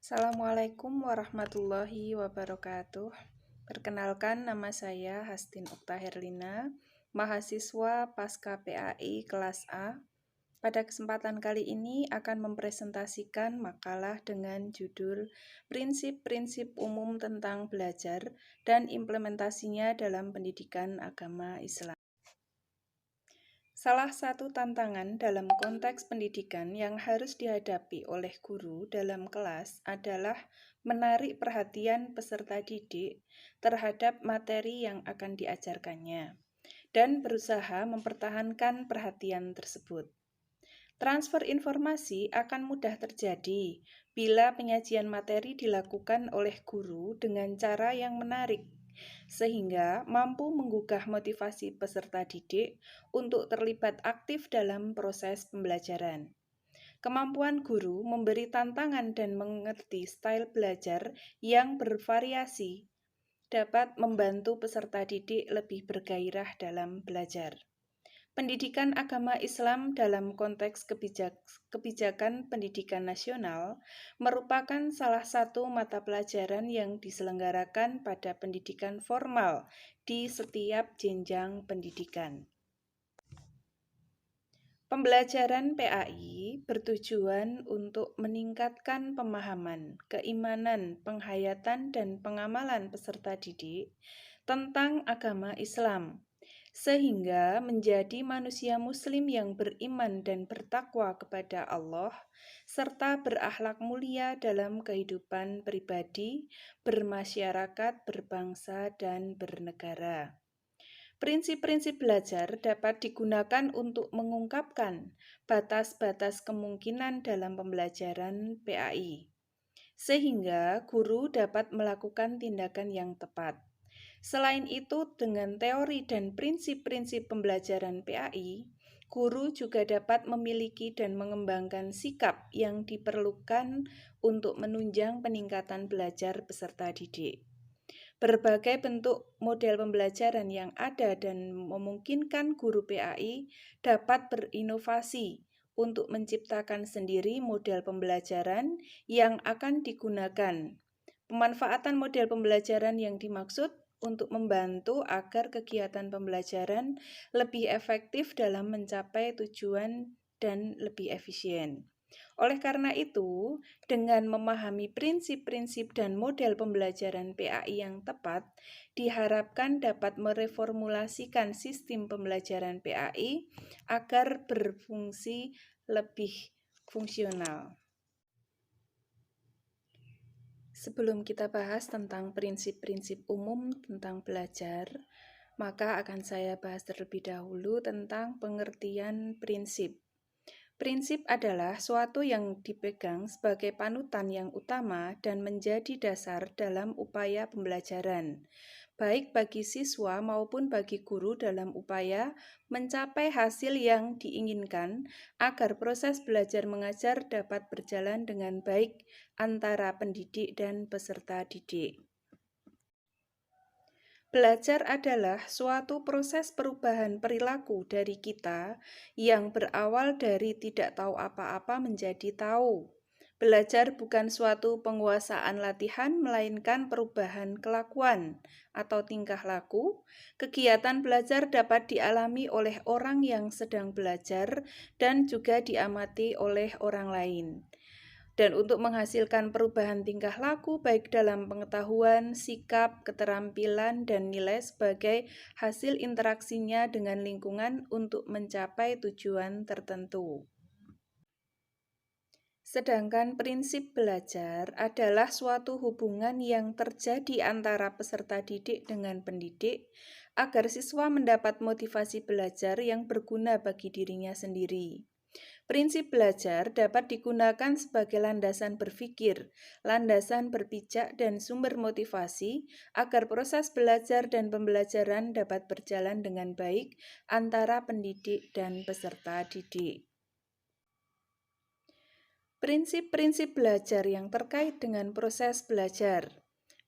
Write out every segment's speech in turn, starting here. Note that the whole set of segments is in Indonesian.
Assalamualaikum warahmatullahi wabarakatuh. Perkenalkan, nama saya Hastin Oktaherlina, mahasiswa Pasca PAI kelas A. Pada kesempatan kali ini akan mempresentasikan makalah dengan judul Prinsip-prinsip umum tentang belajar dan implementasinya dalam pendidikan agama Islam. Salah satu tantangan dalam konteks pendidikan yang harus dihadapi oleh guru dalam kelas adalah menarik perhatian peserta didik terhadap materi yang akan diajarkannya dan berusaha mempertahankan perhatian tersebut. Transfer informasi akan mudah terjadi bila penyajian materi dilakukan oleh guru dengan cara yang menarik, sehingga mampu menggugah motivasi peserta didik untuk terlibat aktif dalam proses pembelajaran. Kemampuan guru memberi tantangan dan mengerti style belajar yang bervariasi dapat membantu peserta didik lebih bergairah dalam belajar. Pendidikan agama Islam dalam konteks kebijakan pendidikan nasional merupakan salah satu mata pelajaran yang diselenggarakan pada pendidikan formal di setiap jenjang pendidikan. Pembelajaran PAI bertujuan untuk meningkatkan pemahaman, keimanan, penghayatan, dan pengamalan peserta didik tentang agama Islam, sehingga menjadi manusia muslim yang beriman dan bertakwa kepada Allah, serta berakhlak mulia dalam kehidupan pribadi, bermasyarakat, berbangsa, dan bernegara. Prinsip-prinsip belajar dapat digunakan untuk mengungkapkan batas-batas kemungkinan dalam pembelajaran PAI, sehingga guru dapat melakukan tindakan yang tepat. Selain itu, dengan teori dan prinsip-prinsip pembelajaran PAI, guru juga dapat memiliki dan mengembangkan sikap yang diperlukan untuk menunjang peningkatan belajar peserta didik. Berbagai bentuk model pembelajaran yang ada dan memungkinkan guru PAI dapat berinovasi untuk menciptakan sendiri model pembelajaran yang akan digunakan. Pemanfaatan model pembelajaran yang dimaksud untuk membantu agar kegiatan pembelajaran lebih efektif dalam mencapai tujuan dan lebih efisien. Oleh karena itu, dengan memahami prinsip-prinsip dan model pembelajaran PAI yang tepat, diharapkan dapat mereformulasikan sistem pembelajaran PAI agar berfungsi lebih fungsional. Sebelum kita bahas tentang prinsip-prinsip umum tentang belajar, maka akan saya bahas terlebih dahulu tentang pengertian prinsip. Prinsip adalah suatu yang dipegang sebagai panutan yang utama dan menjadi dasar dalam upaya pembelajaran, baik bagi siswa maupun bagi guru dalam upaya mencapai hasil yang diinginkan agar proses belajar mengajar dapat berjalan dengan baik antara pendidik dan peserta didik. Belajar adalah suatu proses perubahan perilaku dari kita yang berawal dari tidak tahu apa-apa menjadi tahu. Belajar bukan suatu penguasaan latihan, melainkan perubahan kelakuan atau tingkah laku. Kegiatan belajar dapat dialami oleh orang yang sedang belajar dan juga diamati oleh orang lain. Dan untuk menghasilkan perubahan tingkah laku baik dalam pengetahuan, sikap, keterampilan, dan nilai sebagai hasil interaksinya dengan lingkungan untuk mencapai tujuan tertentu. Sedangkan prinsip belajar adalah suatu hubungan yang terjadi antara peserta didik dengan pendidik agar siswa mendapat motivasi belajar yang berguna bagi dirinya sendiri. Prinsip belajar dapat digunakan sebagai landasan berpikir, landasan berpijak, dan sumber motivasi agar proses belajar dan pembelajaran dapat berjalan dengan baik antara pendidik dan peserta didik. Prinsip-prinsip belajar yang terkait dengan proses belajar.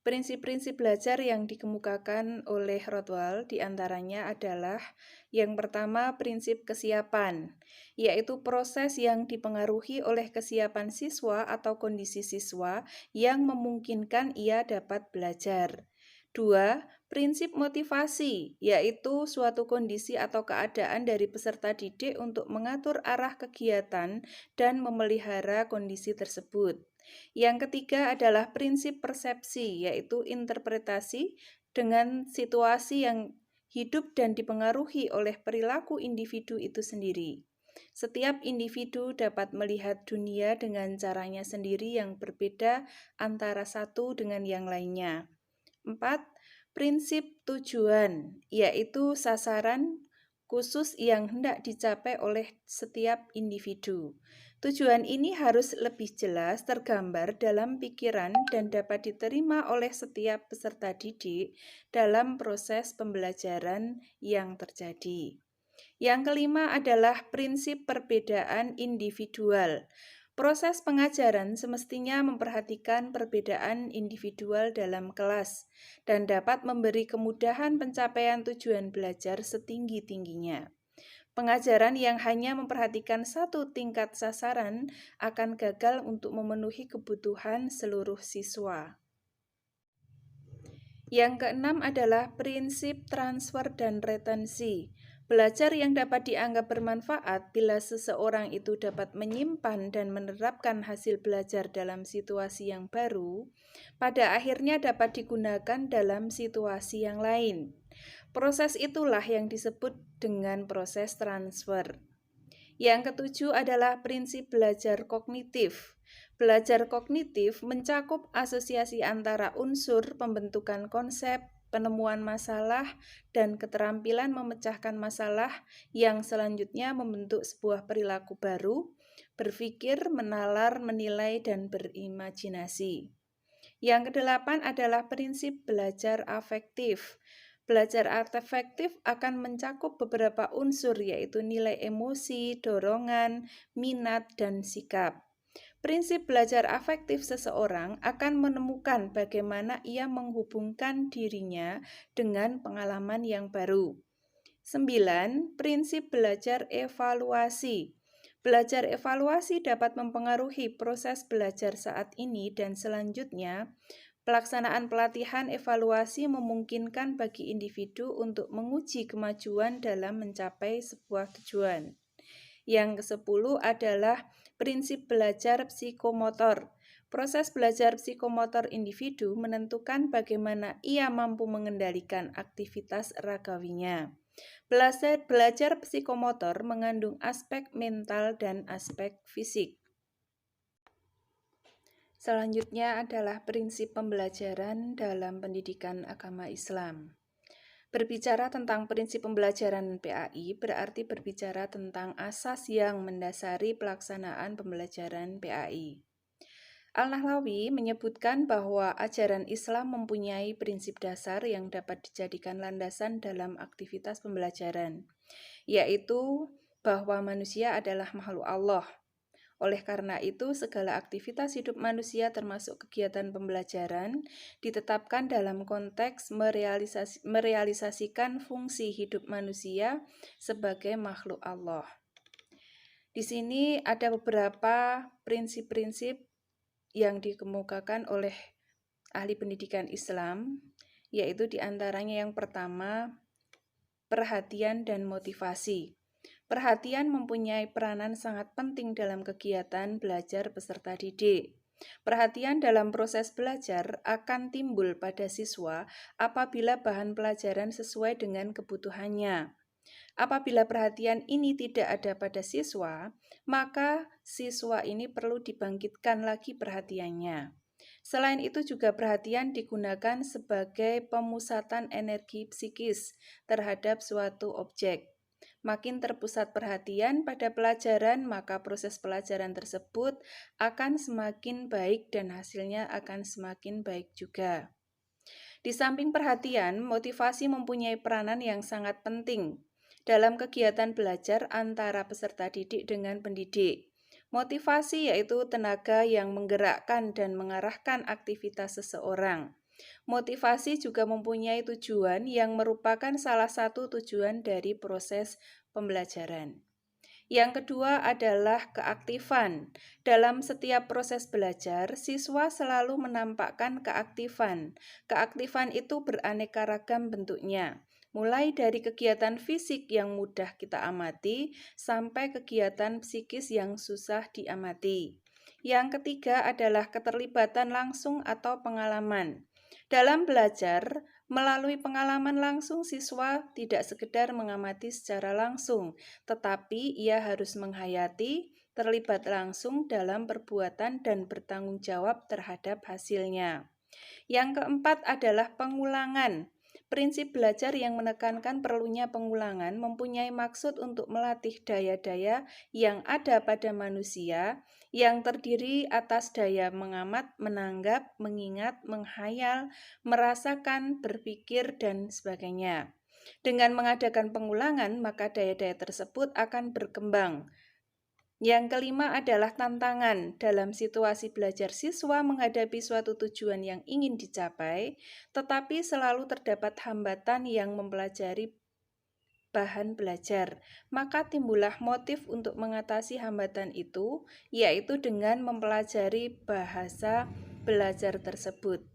Prinsip-prinsip belajar yang dikemukakan oleh Rothwell diantaranya adalah yang pertama prinsip kesiapan, yaitu proses yang dipengaruhi oleh kesiapan siswa atau kondisi siswa yang memungkinkan ia dapat belajar. Dua, prinsip motivasi, yaitu suatu kondisi atau keadaan dari peserta didik untuk mengatur arah kegiatan dan memelihara kondisi tersebut. Yang ketiga adalah prinsip persepsi, yaitu interpretasi dengan situasi yang hidup dan dipengaruhi oleh perilaku individu itu sendiri. Setiap individu dapat melihat dunia dengan caranya sendiri yang berbeda antara satu dengan yang lainnya. 4. Prinsip tujuan, yaitu sasaran khusus yang hendak dicapai oleh setiap individu. Tujuan ini harus lebih jelas tergambar dalam pikiran dan dapat diterima oleh setiap peserta didik dalam proses pembelajaran yang terjadi. Yang kelima adalah prinsip perbedaan individual. Proses pengajaran semestinya memperhatikan perbedaan individual dalam kelas dan dapat memberi kemudahan pencapaian tujuan belajar setinggi-tingginya. Pengajaran yang hanya memperhatikan satu tingkat sasaran akan gagal untuk memenuhi kebutuhan seluruh siswa. Yang keenam adalah prinsip transfer dan retensi. Belajar yang dapat dianggap bermanfaat bila seseorang itu dapat menyimpan dan menerapkan hasil belajar dalam situasi yang baru, pada akhirnya dapat digunakan dalam situasi yang lain. Proses itulah yang disebut dengan proses transfer. Yang ketujuh adalah prinsip belajar kognitif. Belajar kognitif mencakup asosiasi antara unsur pembentukan konsep, penemuan masalah, dan keterampilan memecahkan masalah yang selanjutnya membentuk sebuah perilaku baru, berpikir, menalar, menilai, dan berimajinasi. Yang kedelapan adalah prinsip belajar afektif. Belajar afektif akan mencakup beberapa unsur yaitu nilai emosi, dorongan, minat, dan sikap. Prinsip belajar afektif seseorang akan menemukan bagaimana ia menghubungkan dirinya dengan pengalaman yang baru. 9. Prinsip belajar evaluasi. Belajar evaluasi dapat mempengaruhi proses belajar saat ini dan selanjutnya. Pelaksanaan pelatihan evaluasi memungkinkan bagi individu untuk menguji kemajuan dalam mencapai sebuah tujuan. Yang ke-10 adalah prinsip belajar psikomotor. Proses belajar psikomotor individu menentukan bagaimana ia mampu mengendalikan aktivitas ragawinya. Belajar psikomotor mengandung aspek mental dan aspek fisik. Selanjutnya adalah prinsip pembelajaran dalam pendidikan agama Islam. Berbicara tentang prinsip pembelajaran PAI berarti berbicara tentang asas yang mendasari pelaksanaan pembelajaran PAI. Al-Nahlawi menyebutkan bahwa ajaran Islam mempunyai prinsip dasar yang dapat dijadikan landasan dalam aktivitas pembelajaran, yaitu bahwa manusia adalah makhluk Allah. Oleh karena itu, segala aktivitas hidup manusia termasuk kegiatan pembelajaran ditetapkan dalam konteks merealisasikan fungsi hidup manusia sebagai makhluk Allah. Di sini ada beberapa prinsip-prinsip yang dikemukakan oleh ahli pendidikan Islam, yaitu diantaranya yang pertama, perhatian dan motivasi. Perhatian mempunyai peranan sangat penting dalam kegiatan belajar peserta didik. Perhatian dalam proses belajar akan timbul pada siswa apabila bahan pelajaran sesuai dengan kebutuhannya. Apabila perhatian ini tidak ada pada siswa, maka siswa ini perlu dibangkitkan lagi perhatiannya. Selain itu juga perhatian digunakan sebagai pemusatan energi psikis terhadap suatu objek. Makin terpusat perhatian pada pelajaran, maka proses pelajaran tersebut akan semakin baik dan hasilnya akan semakin baik juga. Di samping perhatian, motivasi mempunyai peranan yang sangat penting dalam kegiatan belajar antara peserta didik dengan pendidik. Motivasi yaitu tenaga yang menggerakkan dan mengarahkan aktivitas seseorang. Motivasi juga mempunyai tujuan yang merupakan salah satu tujuan dari proses pembelajaran. Yang kedua adalah keaktifan. Dalam setiap proses belajar, siswa selalu menampakkan keaktifan. Keaktifan itu beraneka ragam bentuknya, mulai dari kegiatan fisik yang mudah kita amati sampai kegiatan psikis yang susah diamati. Yang ketiga adalah keterlibatan langsung atau pengalaman. Dalam belajar, melalui pengalaman langsung, siswa tidak sekedar mengamati secara langsung, tetapi ia harus menghayati, terlibat langsung dalam perbuatan dan bertanggung jawab terhadap hasilnya. Yang keempat adalah pengulangan. Prinsip belajar yang menekankan perlunya pengulangan mempunyai maksud untuk melatih daya-daya yang ada pada manusia yang terdiri atas daya mengamat, menanggap, mengingat, menghayal, merasakan, berpikir, dan sebagainya. Dengan mengadakan pengulangan, maka daya-daya tersebut akan berkembang. Yang kelima adalah tantangan. Dalam situasi belajar, siswa menghadapi suatu tujuan yang ingin dicapai, tetapi selalu terdapat hambatan yang mempelajari bahan belajar. Maka timbullah motif untuk mengatasi hambatan itu, yaitu dengan mempelajari bahasa belajar tersebut.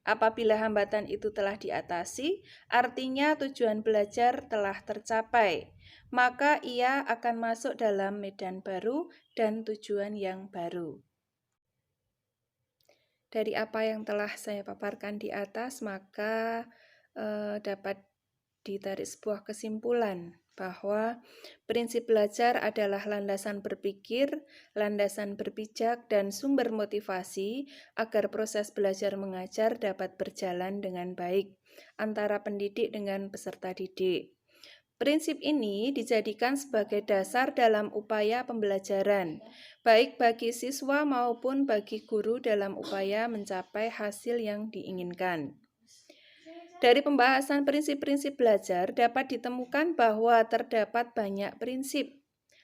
Apabila hambatan itu telah diatasi, artinya tujuan belajar telah tercapai. Maka ia akan masuk dalam medan baru dan tujuan yang baru. Dari apa yang telah saya paparkan di atas, maka dapat ditarik sebuah kesimpulan bahwa prinsip belajar adalah landasan berpikir, landasan berpijak, dan sumber motivasi agar proses belajar mengajar dapat berjalan dengan baik antara pendidik dengan peserta didik. Prinsip ini dijadikan sebagai dasar dalam upaya pembelajaran, baik bagi siswa maupun bagi guru dalam upaya mencapai hasil yang diinginkan. Dari pembahasan prinsip-prinsip belajar dapat ditemukan bahwa terdapat banyak prinsip.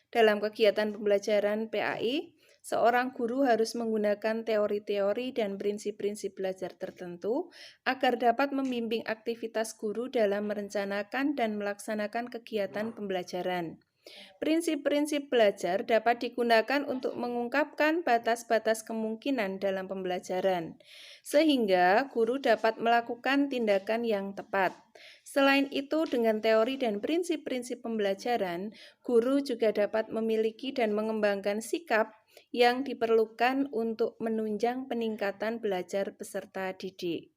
Dalam kegiatan pembelajaran PAI, seorang guru harus menggunakan teori-teori dan prinsip-prinsip belajar tertentu agar dapat membimbing aktivitas guru dalam merencanakan dan melaksanakan kegiatan pembelajaran. Prinsip-prinsip belajar dapat digunakan untuk mengungkapkan batas-batas kemungkinan dalam pembelajaran, sehingga guru dapat melakukan tindakan yang tepat. Selain itu, dengan teori dan prinsip-prinsip pembelajaran, guru juga dapat memiliki dan mengembangkan sikap yang diperlukan untuk menunjang peningkatan belajar peserta didik.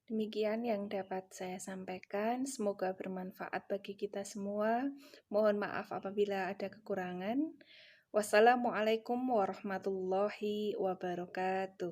Demikian yang dapat saya sampaikan, semoga bermanfaat bagi kita semua. Mohon maaf apabila ada kekurangan. Wassalamualaikum warahmatullahi wabarakatuh.